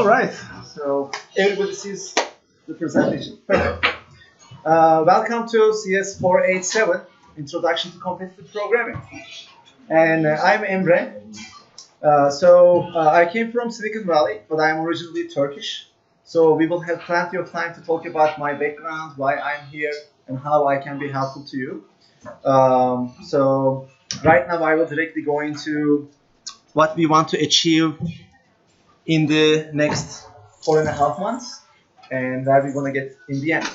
All right, so everybody sees the presentation. Perfect. Welcome to CS 487, Introduction to Competitive Programming. And I'm Emre. I came from Silicon Valley, but I'm originally Turkish. So we will have plenty of time to talk about my background, why I'm here, and how I can be helpful to you. Right now I will directly go into what we want to achieve in the next 4.5 months and where we're going to get in the end.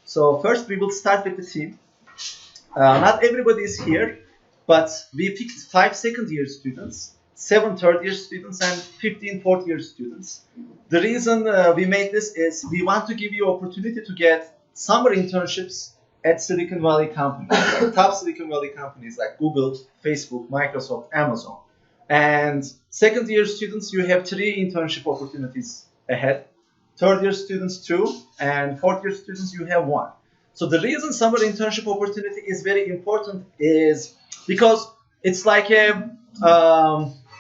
So first we will start with the team. Not everybody is here, but we picked 5 second-year students, 7 third-year students, and 15 fourth-year students. The reason we made this is we want to give you opportunity to get summer internships at Silicon Valley companies, top Silicon Valley companies like Google, Facebook, Microsoft, Amazon. And second-year students, you have 3 internship opportunities ahead. Third-year students, 2, and fourth-year students, you have 1. So the reason summer internship opportunity is very important is because it's like a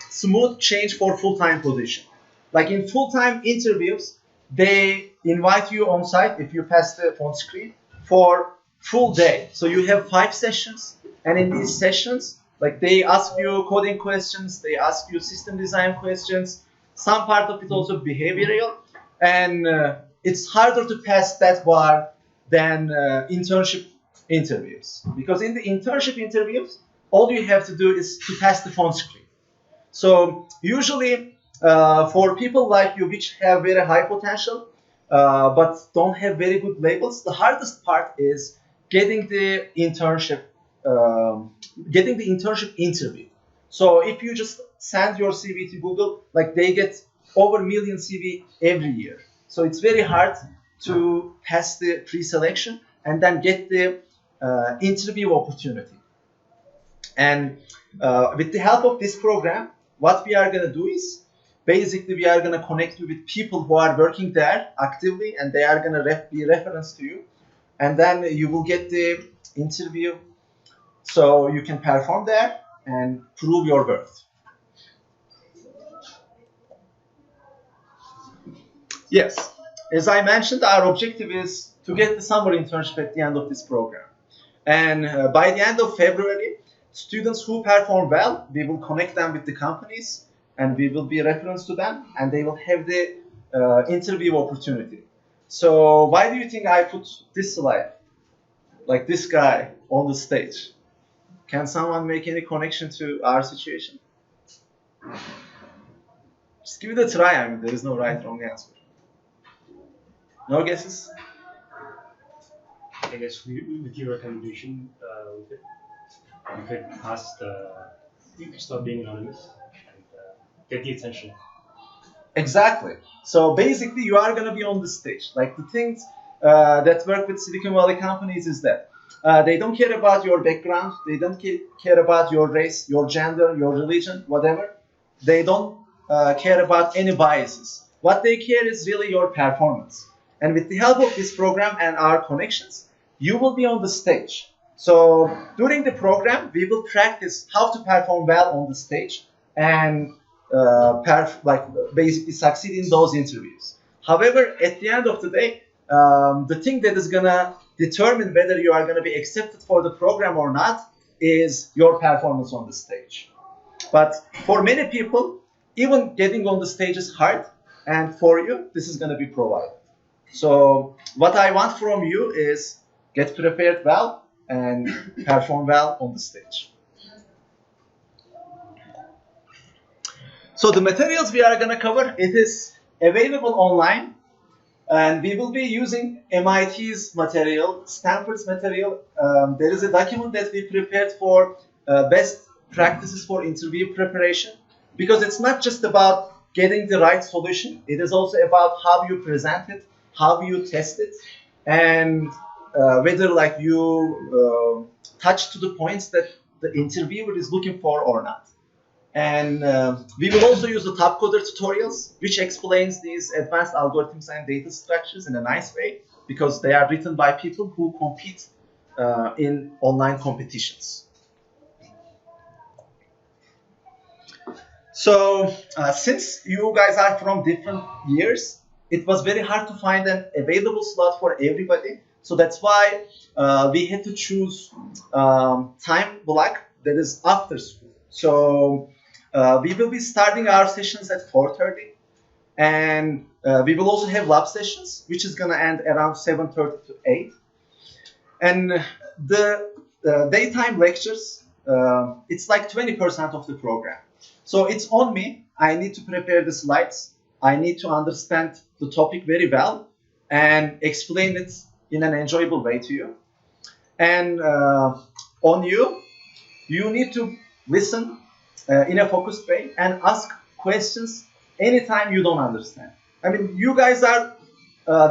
smooth change for full-time position. Like in full-time interviews, they invite you on site if you pass the phone screen for full day. So you have 5 sessions, and in these sessions, like they ask you coding questions, they ask you system design questions, some part of it also behavioral, and it's harder to pass that bar than internship interviews. Because in the internship interviews, all you have to do is to pass the phone screen. So usually for people like you which have very high potential but don't have very good labels, the hardest part is getting the internship interview. So if you just send your CV to Google, like they get over 1 million CV every year. So it's very hard to pass the pre-selection and then get the interview opportunity. And with the help of this program, what we are going to do is basically we are going to connect you with people who are working there actively, and they are going to be reference to you. And then you will get the interview so you can perform there and prove your worth. Yes, as I mentioned, our objective is to get the summer internship at the end of this program. And by the end of February, students who perform well, we will connect them with the companies and we will be a reference to them and they will have the interview opportunity. So why do you think I put this slide, like this guy on the stage? Can someone make any connection to our situation? Just give it a try. I mean, there is no right or wrong answer. No guesses? I guess with your recommendation, we could pass you could stop being anonymous and get the attention. Exactly. So basically, you are going to be on the stage. Like the things that work with Silicon Valley companies is that they don't care about your background, they don't care about your race, your gender, your religion, whatever. They don't care about any biases. What they care is really your performance. And with the help of this program and our connections, you will be on the stage. So during the program, we will practice how to perform well on the stage and basically succeed in those interviews. However, at the end of the day, the thing that is gonna determine whether you are gonna be accepted for the program or not is your performance on the stage. But for many people, even getting on the stage is hard, and for you, this is gonna be provided. So what I want from you is get prepared well and perform well on the stage. So the materials we are going to cover, it is available online, and we will be using MIT's material, Stanford's material. There is a document that we prepared for best practices for interview preparation, because it's not just about getting the right solution. It is also about how you present it, how you test it, and whether like you touch to the points that the interviewer is looking for or not. And we will also use the top coder tutorials, which explains these advanced algorithms and data structures in a nice way, because they are written by people who compete in online competitions. So since you guys are from different years, it was very hard to find an available slot for everybody. So that's why we had to choose time block that is after school. So we will be starting our sessions at 4:30, and we will also have lab sessions, which is gonna end around 7:30 to 8. And the daytime lectures, it's like 20% of the program. So it's on me. I need to prepare the slides. I need to understand the topic very well and explain it in an enjoyable way to you. And on you, you need to listen in a focused way and ask questions anytime you don't understand. I mean, you guys are,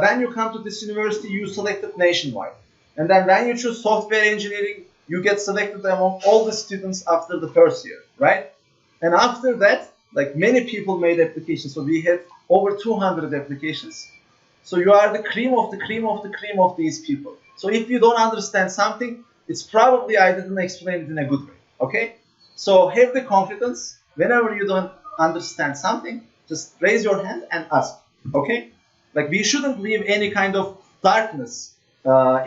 when you come to this university, you selected nationwide. And then when you choose software engineering, you get selected among all the students after the first year, right? And after that, like many people made applications. So we had over 200 applications. So you are the cream of the cream of the cream of these people. So if you don't understand something, it's probably I didn't explain it in a good way, okay? So have the confidence. Whenever you don't understand something, just raise your hand and ask, okay? Like we shouldn't leave any kind of darkness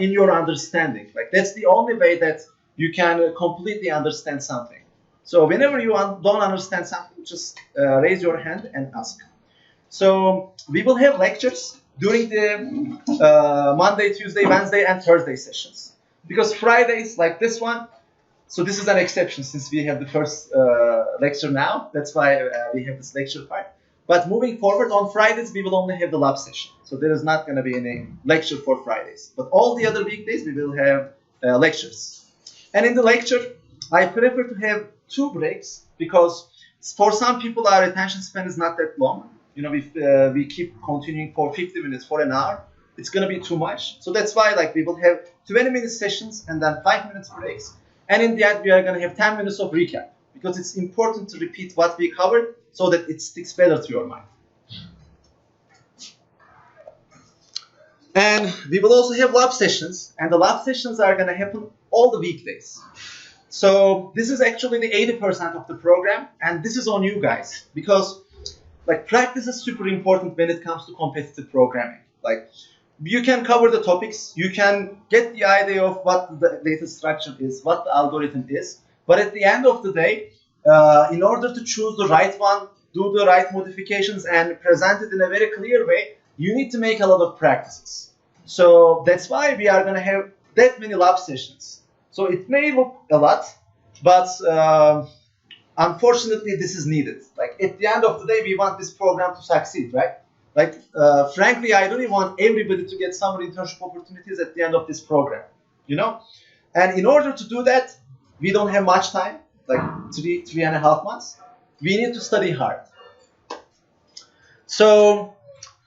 in your understanding. Like that's the only way that you can completely understand something. So whenever you don't understand something, just raise your hand and ask. So we will have lectures during the Monday, Tuesday, Wednesday, and Thursday sessions. Because Fridays, like this one, so this is an exception since we have the first lecture now. That's why we have this lecture part. But moving forward, on Fridays, we will only have the lab session. So there is not going to be any lecture for Fridays. But all the other weekdays, we will have lectures. And in the lecture, I prefer to have 2 breaks because for some people, our attention span is not that long. You know, if we keep continuing for 50 minutes, for an hour, it's going to be too much. So that's why like we will have 20-minute sessions and then 5 minutes breaks. And in the end, we are going to have 10 minutes of recap because it's important to repeat what we covered so that it sticks better to your mind. And we will also have lab sessions, and the lab sessions are going to happen all the weekdays. So this is actually the 80% of the program, and this is on you guys because like practice is super important when it comes to competitive programming. Like you can cover the topics, you can get the idea of what the data structure is, what the algorithm is, but at the end of the day, in order to choose the right one, do the right modifications, and present it in a very clear way, you need to make a lot of practices. So that's why we are going to have that many lab sessions. So it may look a lot, but unfortunately, this is needed. Like at the end of the day, we want this program to succeed, right? Like frankly, I really want everybody to get summer internship opportunities at the end of this program, you know? And in order to do that, we don't have much time, like 3.5 months. We need to study hard. So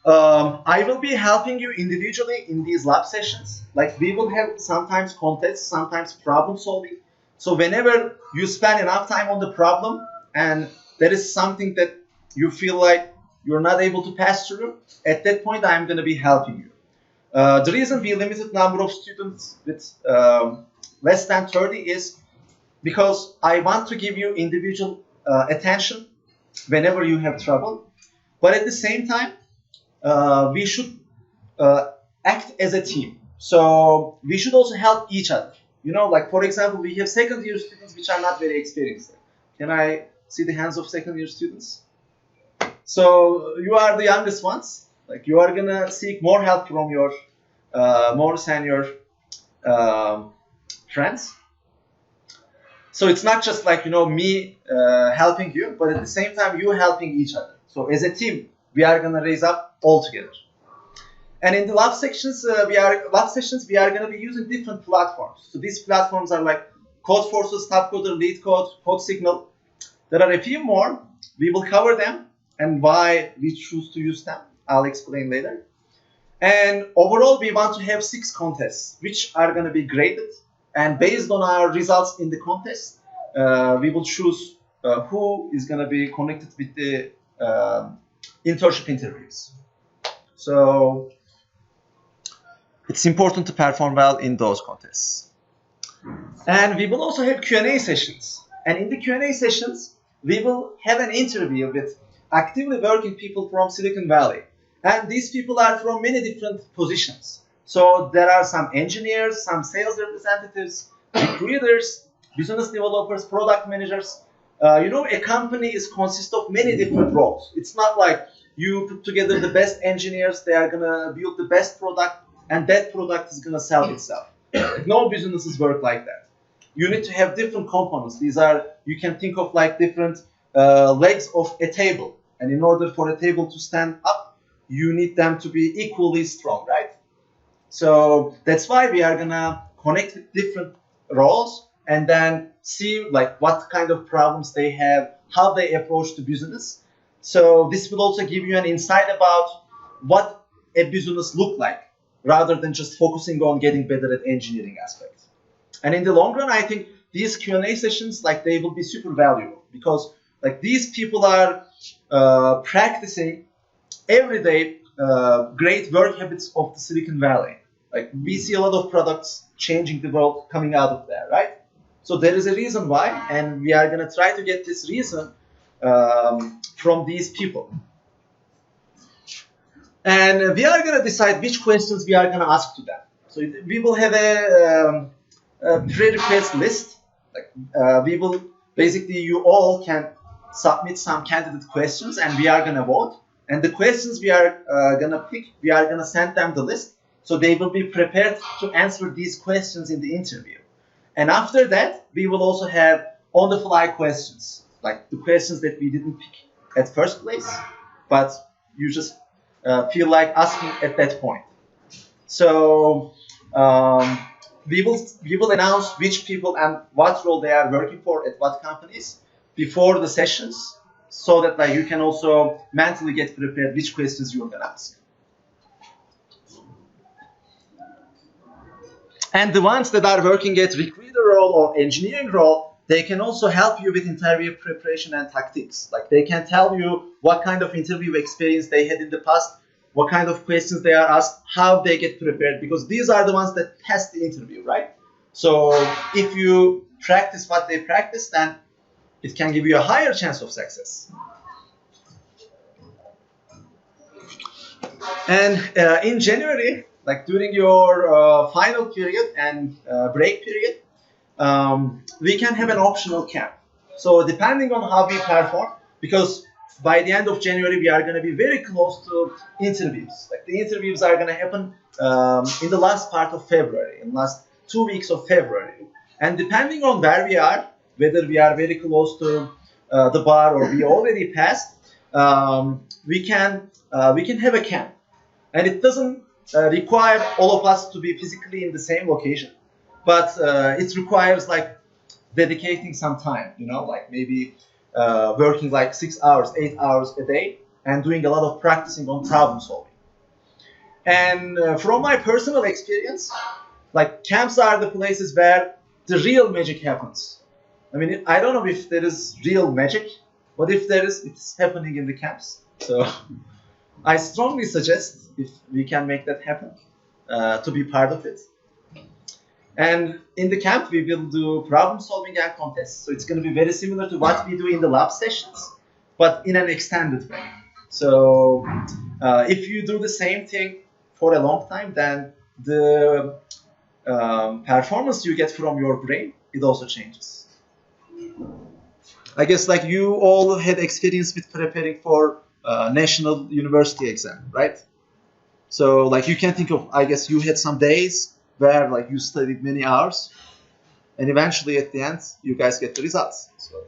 I will be helping you individually in these lab sessions. Like we will have sometimes contests, sometimes problem solving. So whenever you spend enough time on the problem and there is something that you feel like you're not able to pass through, at that point I'm going to be helping you. The reason we limited number of students with less than 30 is because I want to give you individual attention whenever you have trouble. But at the same time, we should act as a team. So we should also help each other. You know, like for example, we have second year students which are not very experienced. Can I see the hands of second year students? So you are the youngest ones. Like you are gonna seek more help from your more senior friends. So it's not just like, you know, me helping you, but at the same time you helping each other. So as a team, we are gonna raise up all together. And in the lab sections, we are going to be using different platforms. So these platforms are like CodeForces, Topcoder, LeetCode, CodeSignal. There are a few more. We will cover them and why we choose to use them. I'll explain later. And overall, we want to have 6 contests, which are going to be graded. And based on our results in the contest, we will choose who is going to be connected with the internship interviews. So it's important to perform well in those contests. And we will also have Q&A sessions. And in the Q&A sessions, we will have an interview with actively working people from Silicon Valley. And these people are from many different positions. So there are some engineers, some sales representatives, recruiters, business developers, product managers. A company consists of many different roles. It's not like you put together the best engineers, they are gonna build the best product, and that product is gonna sell itself. No businesses work like that. You need to have different components. These are, you can think of like different legs of a table. And in order for a table to stand up, you need them to be equally strong, right? So that's why we are gonna connect with different roles and then see like what kind of problems they have, how they approach the business. So this will also give you an insight about what a business look like, rather than just focusing on getting better at engineering aspects. And in the long run, I think these Q&A sessions, like they will be super valuable because like these people are practicing everyday great work habits of the Silicon Valley. Like we see a lot of products changing the world coming out of there, right? So there is a reason why, and we are gonna try to get this reason from these people. And we are gonna decide which questions we are gonna ask to them. So we will have a pre-request list. Like we will basically, you all can submit some candidate questions, and we are gonna vote. And the questions we are gonna pick, we are gonna send them the list, so they will be prepared to answer these questions in the interview. And after that, we will also have on-the-fly questions, like the questions that we didn't pick at first place, but you just feel like asking at that point. So we will announce which people and what role they are working for at what companies before the sessions, so that like you can also mentally get prepared which questions you are gonna ask. And the ones that are working at recruiter role or engineering role, they can also help you with interview preparation and tactics. Like they can tell you what kind of interview experience they had in the past, what kind of questions they are asked, how they get prepared, because these are the ones that test the interview, right? So if you practice what they practice, then it can give you a higher chance of success. And in January, like during your final period and break period, we can have an optional camp. So depending on how we perform, because by the end of January, we are going to be very close to interviews. Like the interviews are going to happen in the last part of February, in the last 2 weeks of February. And depending on where we are, whether we are very close to the bar or we already passed, we can have a camp. And it doesn't require all of us to be physically in the same location, but it requires like dedicating some time, like maybe working like 6 hours, 8 hours a day and doing a lot of practicing on problem solving. And from my personal experience, like camps are the places where the real magic happens. I mean, I don't know if there is real magic, but if there is, it's happening in the camps. So I strongly suggest, if we can make that happen, to be part of it. And in the camp, we will do problem solving and contests. So it's going to be very similar to what we do in the lab sessions, but in an extended way. So if you do the same thing for a long time, then the performance you get from your brain, it also changes. I guess like you all had experience with preparing for national university exam, right? So like you can think of, I guess you had some days where like you studied many hours, and eventually at the end you guys get the results. So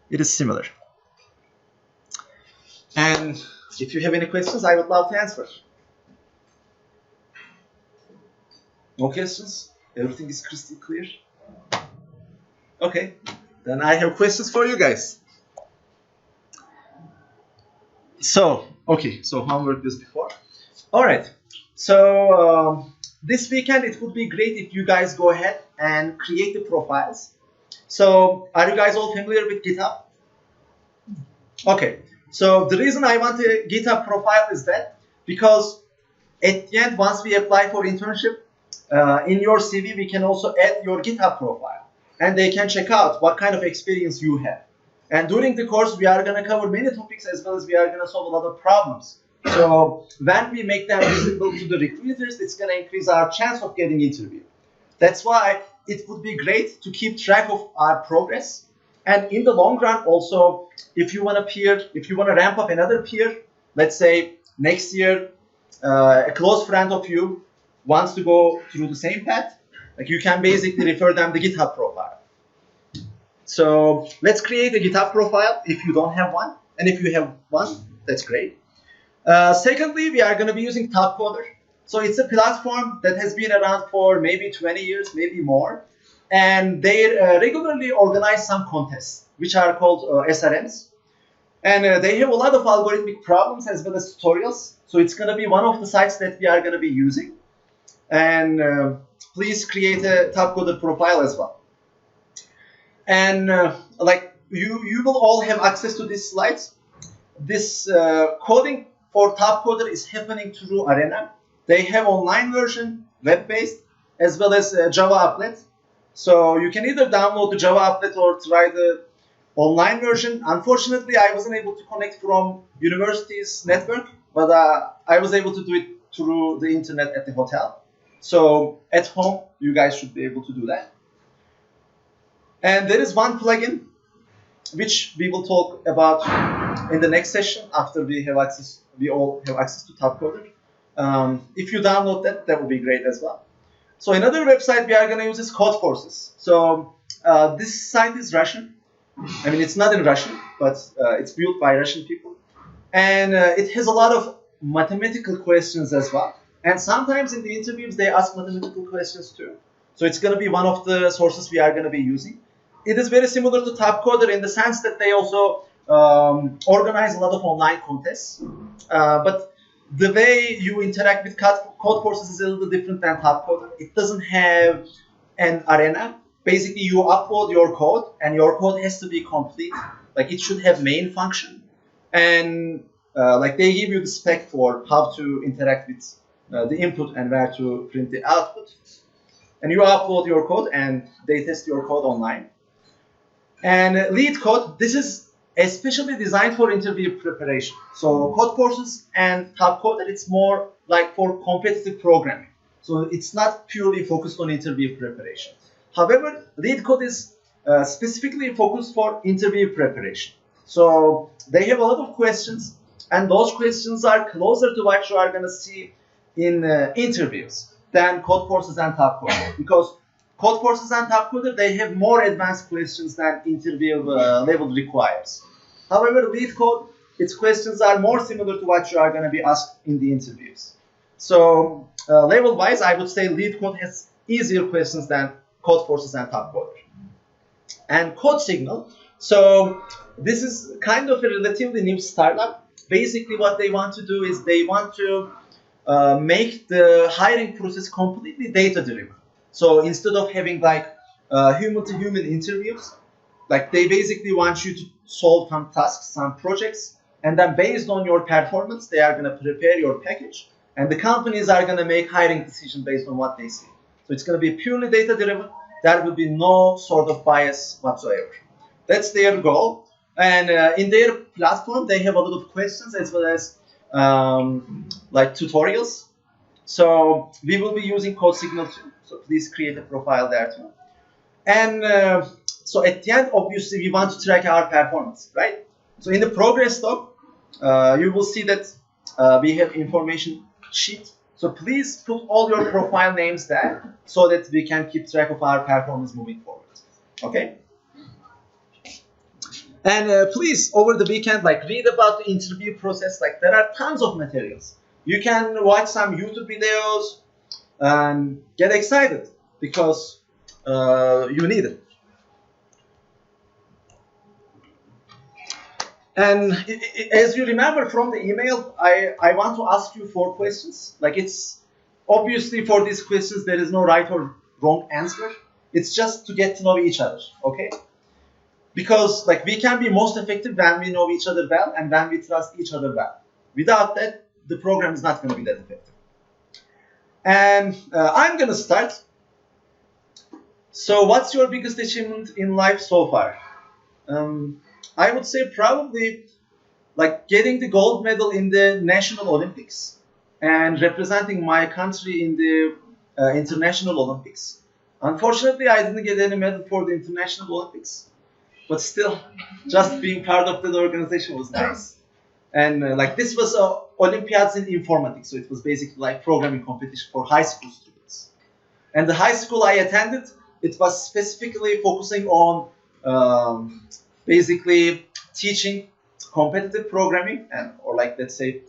it is similar. And if you have any questions, I would love to answer. No questions? Everything is crystal clear? Okay, then I have questions for you guys. So, okay, so homework this before. All right, so this weekend it would be great if you guys go ahead and create the profiles. So, are you guys all familiar with GitHub? Okay, so the reason I want a GitHub profile is that because at the end, once we apply for internship, in your CV, we can also add your GitHub profile, and they can check out what kind of experience you have. And during the course, we are going to cover many topics as well as we are going to solve a lot of problems. So when we make them visible to the recruiters, it's going to increase our chance of getting interviewed. That's why it would be great to keep track of our progress. And in the long run, also, if you want to ramp up another peer, let's say next year, a close friend of you wants to go through the same path, like you can basically refer them the GitHub profile. So let's create a GitHub profile if you don't have one, and if you have one, that's great. Secondly, we are going to be using Topcoder. So it's a platform that has been around for maybe 20 years, maybe more, and they regularly organize some contests, which are called SRMs. And they have a lot of algorithmic problems as well as tutorials. So it's going to be one of the sites that we are going to be using. And please create a Topcoder profile as well. And like you will all have access to these slides. This coding for Topcoder is happening through Arena. They have online version, web-based, as well as Java applet. So you can either download the Java applet or try the online version. Unfortunately, I wasn't able to connect from university's network, but I was able to do it through the internet at the hotel. So at home, you guys should be able to do that. And there is one plugin which we will talk about in the next session after we all have access to Topcoder. If you download that, that would be great as well. So another website we are going to use is Codeforces. So this site is Russian. I mean, it's not in Russian, but it's built by Russian people. And it has a lot of mathematical questions as well. And sometimes in the interviews, they ask mathematical questions too. So it's going to be one of the sources we are going to be using. It is very similar to Topcoder in the sense that they also organize a lot of online contests. But the way you interact with Codeforces is a little different than Topcoder. It doesn't have an arena. Basically, you upload your code, and your code has to be complete. Like it should have main function, and like they give you the spec for how to interact with the input and where to print the output. And you upload your code, and they test your code online. And LeetCode, this is especially designed for interview preparation. So Codeforces and Topcoder, it's more like for competitive programming. So it's not purely focused on interview preparation. However, LeetCode is specifically focused for interview preparation. So they have a lot of questions, and those questions are closer to what you are going to see in interviews than Codeforces and Topcoder, because Codeforces and Topcoder, they have more advanced questions than interview level requires. However, LeetCode, its questions are more similar to what you are going to be asked in the interviews. So level-wise, I would say LeetCode has easier questions than Codeforces and Topcoder. And CodeSignal, so this is kind of a relatively new startup. Basically, what they want to do is they want to make the hiring process completely data-driven. So instead of having like human-to-human interviews, like they basically want you to solve some tasks, some projects, and then based on your performance, they are going to prepare your package, and the companies are going to make hiring decisions based on what they see. So it's going to be purely data-driven. There will be no sort of bias whatsoever. That's their goal. And in their platform, they have a lot of questions as well as like tutorials. So we will be using CodeSignal too. So please create a profile there too. And so at the end, obviously, we want to track our performance, right? So in the progress log, you will see that we have information sheet. So please put all your profile names there so that we can keep track of our performance moving forward. Okay? And please, over the weekend, like read about the interview process. Like there are tons of materials. You can watch some YouTube videos and get excited because you need it. And as you remember from the email, I want to ask you 4 questions. Like it's obviously for these questions, there is no right or wrong answer. It's just to get to know each other, okay? Because like we can be most effective when we know each other well and when we trust each other well. Without that, the program is not going to be that effective. And I'm going to start. So what's your biggest achievement in life so far? I would say probably like getting the gold medal in the National Olympics and representing my country in the International Olympics. Unfortunately, I didn't get any medal for the International Olympics, but still, just being part of that organization was nice. And like this was Olympiads in informatics, so it was basically like programming competition for high school students. And the high school I attended, it was specifically focusing on basically teaching competitive programming and or like let's say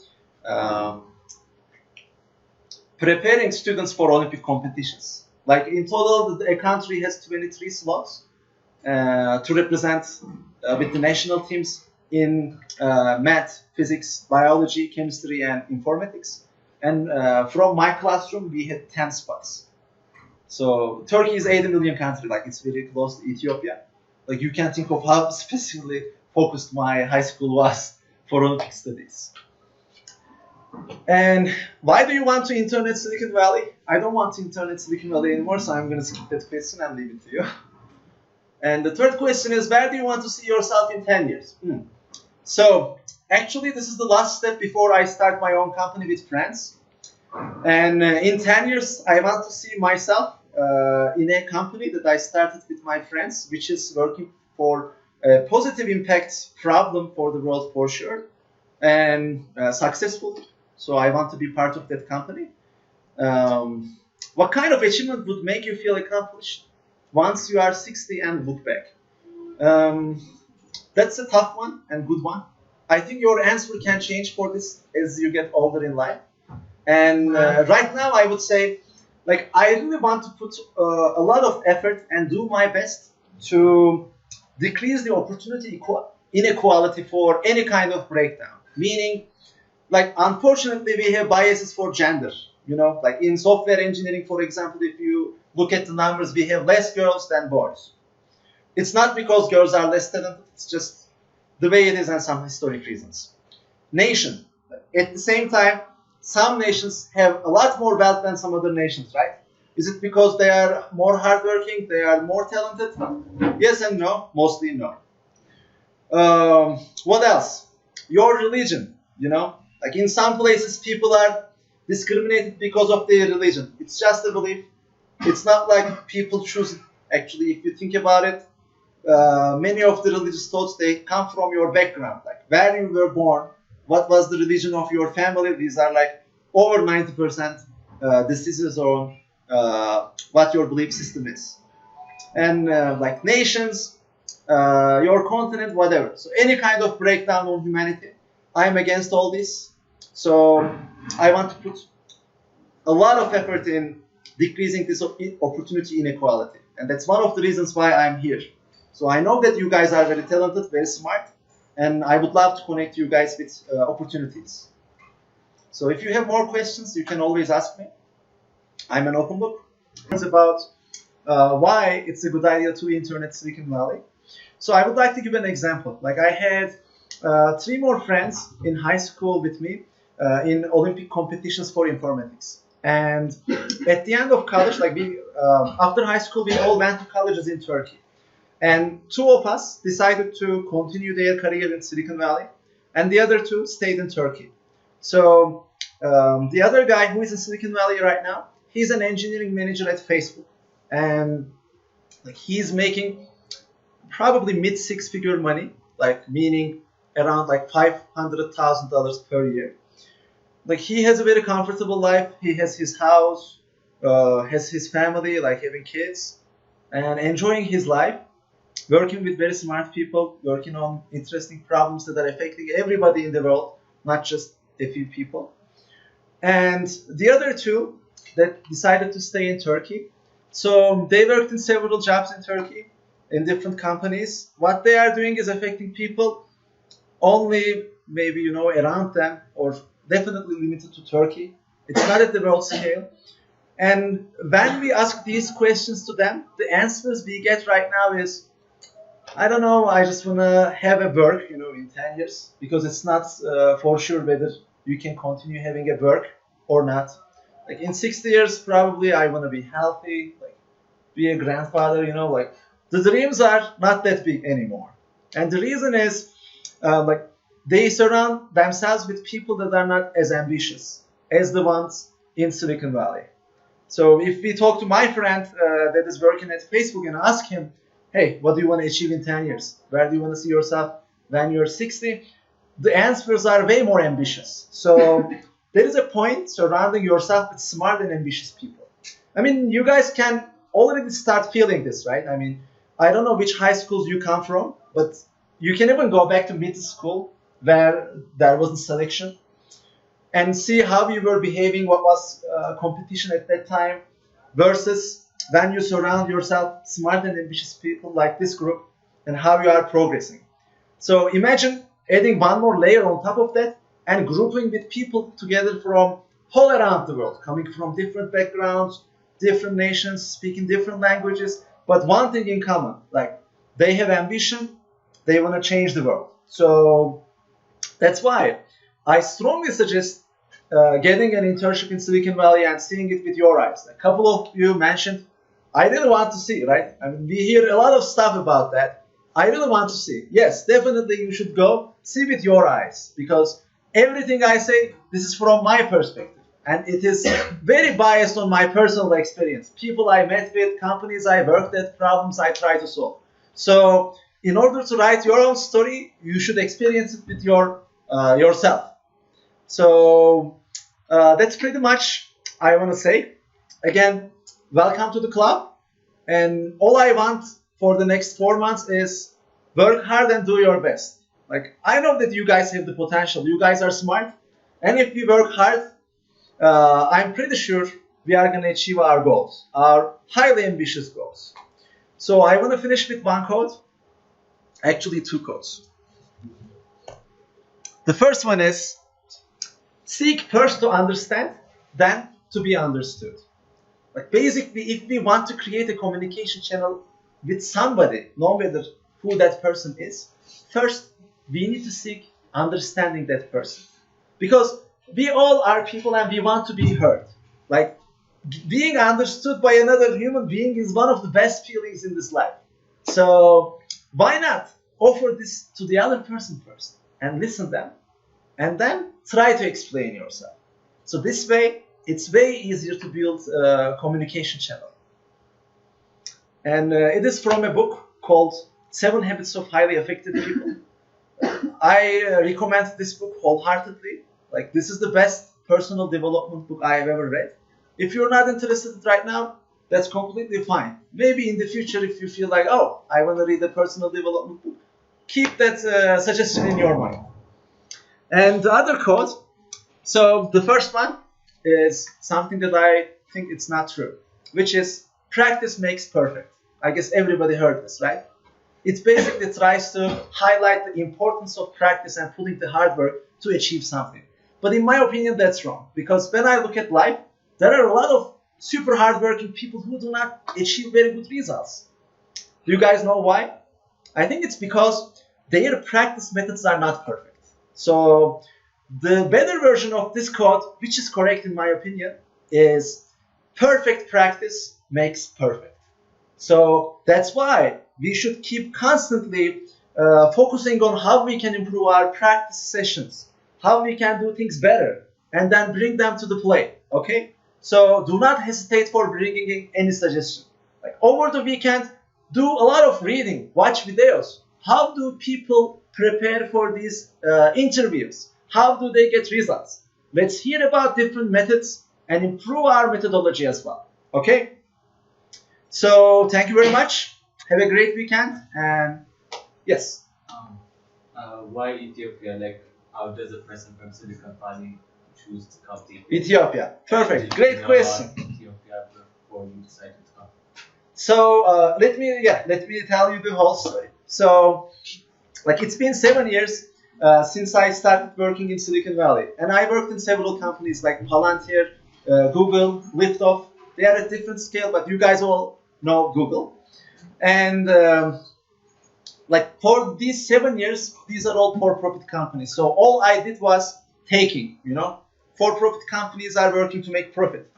um, preparing students for Olympic competitions. Like in total, a country has 23 slots to represent with the national teams in math, physics, biology, chemistry, and informatics. And from my classroom, we had 10 spots. So Turkey is 80 million country, like it's very close to Ethiopia. Like you can think of how specifically focused my high school was for Olympic studies. And why do you want to intern at Silicon Valley? I don't want to intern at Silicon Valley anymore, so I'm going to skip that question and leave it to you. And the third question is, where do you want to see yourself in 10 years? So actually, this is the last step before I start my own company with friends. And in 10 years, I want to see myself in a company that I started with my friends, which is working for a positive impact problem for the world for sure, and successful. So I want to be part of that company. What kind of achievement would make you feel accomplished once you are 60 and look back? That's a tough one and good one. I think your answer can change for this as you get older in life. And right now, I would say, like, I really want to put a lot of effort and do my best to decrease the opportunity inequality for any kind of breakdown. Meaning, like, unfortunately, we have biases for gender. You know, like in software engineering, for example, if you look at the numbers, we have less girls than boys. It's not because girls are less talented, it's just the way it is and some historic reasons. Nation. At the same time, some nations have a lot more wealth than some other nations, right? Is it because they are more hardworking, they are more talented? Yes and no, mostly no. What else? Your religion, you know? Like in some places, people are discriminated because of their religion. It's just a belief. It's not like people choose it. Actually, if you think about it, many of the religious thoughts, they come from your background, like where you were born, what was the religion of your family. These are like over 90% decisions on what your belief system is. And like nations, your continent, whatever. So any kind of breakdown of humanity, I'm against all this. So I want to put a lot of effort in decreasing this opportunity inequality. And that's one of the reasons why I'm here. So I know that you guys are very talented, very smart, and I would love to connect you guys with opportunities. So if you have more questions, you can always ask me. I'm an open book. It's about why it's a good idea to intern at Silicon Valley. So I would like to give an example. Like I had 3 more friends in high school with me in Olympic competitions for informatics. And at the end of college, like we, after high school, we all went to colleges in Turkey. And 2 of us decided to continue their career in Silicon Valley, and the other 2 stayed in Turkey. So the other guy who is in Silicon Valley right now, he's an engineering manager at Facebook, and like he's making probably mid 6-figure money, like meaning around like $500,000 per year. Like he has a very comfortable life. He has his house, has his family, like having kids, and enjoying his life, working with very smart people, working on interesting problems that are affecting everybody in the world, not just a few people. And the other 2 that decided to stay in Turkey, so they worked in several jobs in Turkey, in different companies. What they are doing is affecting people only maybe, you know, around them, or definitely limited to Turkey. It's not at the world scale. And when we ask these questions to them, the answers we get right now is, I don't know, I just want to have a work, you know, in 10 years, because it's not for sure whether you can continue having a work or not. Like in 60 years, probably I want to be healthy, like be a grandfather, you know, like the dreams are not that big anymore. And the reason is like they surround themselves with people that are not as ambitious as the ones in Silicon Valley. So if we talk to my friend that is working at Facebook and ask him, hey, what do you want to achieve in 10 years? Where do you want to see yourself when you're 60? The answers are way more ambitious. So there is a point surrounding yourself with smart and ambitious people. I mean, you guys can already start feeling this, right? I mean, I don't know which high schools you come from, but you can even go back to middle school where there wasn't selection and see how you were behaving, what was competition at that time, versus when you surround yourself smart and ambitious people like this group and how you are progressing. So imagine adding one more layer on top of that and grouping with people together from all around the world, coming from different backgrounds, different nations, speaking different languages, but one thing in common, like they have ambition, they want to change the world. So that's why I strongly suggest getting an internship in Silicon Valley and seeing it with your eyes. A couple of you mentioned, I really want to see, right? I mean, we hear a lot of stuff about that. I really want to see. Yes, definitely you should go see with your eyes, because everything I say, this is from my perspective. And it is very biased on my personal experience. People I met with, companies I worked at, problems I try to solve. So in order to write your own story, you should experience it with yourself. So that's pretty much I want to say. Again, welcome to the club. And all I want for the next 4 months is work hard and do your best. Like, I know that you guys have the potential. You guys are smart. And if we work hard, I'm pretty sure we are going to achieve our goals, our highly ambitious goals. So I want to finish with one quote. Actually, two quotes. The first one is, seek first to understand, then to be understood. Like basically, if we want to create a communication channel with somebody, no matter who that person is, first we need to seek understanding that person. Because we all are people and we want to be heard. Like being understood by another human being is one of the best feelings in this life. So why not offer this to the other person first and listen them, and then try to explain yourself. So this way, it's way easier to build a communication channel. And it is from a book called 7 Habits of Highly Effective People. I recommend this book wholeheartedly. Like, this is the best personal development book I have ever read. If you're not interested right now, that's completely fine. Maybe in the future, if you feel like, oh, I want to read a personal development book, keep that suggestion in your mind. And the other quote, so the first one is something that I think it's not true, which is practice makes perfect. I guess everybody heard this, right? It basically tries to highlight the importance of practice and putting the hard work to achieve something. But in my opinion, that's wrong. Because when I look at life, there are a lot of super hardworking people who do not achieve very good results. Do you guys know why? I think it's because their practice methods are not perfect. So the better version of this quote, which is correct in my opinion, is perfect practice makes perfect. So that's why we should keep constantly focusing on how we can improve our practice sessions, how we can do things better, and then bring them to the play, okay? So do not hesitate for bringing in any suggestion. Like over the weekend, do a lot of reading, watch videos. How do people prepare for these interviews? How do they get results? Let's hear about different methods and improve our methodology as well, okay? So thank you very much. Have a great weekend, and yes. Why Ethiopia? Like, how does a person from Silicon Valley choose to come to Ethiopia? Ethiopia. Perfect. Great question. Ethiopia before you decided to come. So let me tell you the whole story. So, like, it's been 7 years since I started working in Silicon Valley, and I worked in several companies like Palantir, Google, Liftoff. They are at different scale, but you guys all know Google. And like for these 7 years, these are all for-profit companies. So all I did was taking, for-profit companies are working to make profit.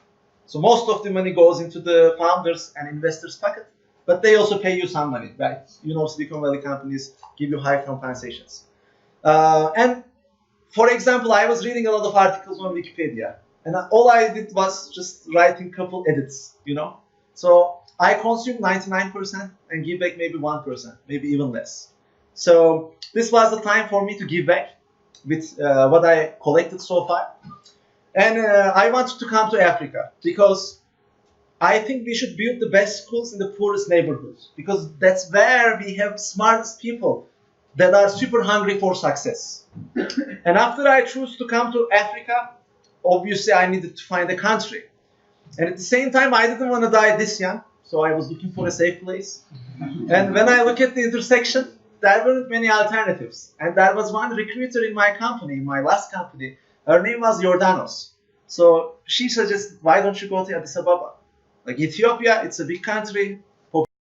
So most of the money goes into the founders and investors' pocket. but they also pay you some money, right? You know, Silicon Valley companies give you high compensations. And for example, I was reading a lot of articles on Wikipedia, and all I did was just writing a couple edits, you know. So I consume 99% and give back maybe 1%, maybe even less. So this was the time for me to give back with what I collected so far. And I wanted to come to Africa because I think we should build the best schools in the poorest neighborhoods, because that's where we have smartest people that are super hungry for success. And after I chose to come to Africa, obviously I needed to find a country. And at the same time, I didn't want to die this young, so I was looking for a safe place. And when I look at the intersection, there weren't many alternatives. And there was one recruiter in my company, my last company. Her name was Jordanos. So she suggested, why don't you go to Addis Ababa? Like Ethiopia, it's a big country.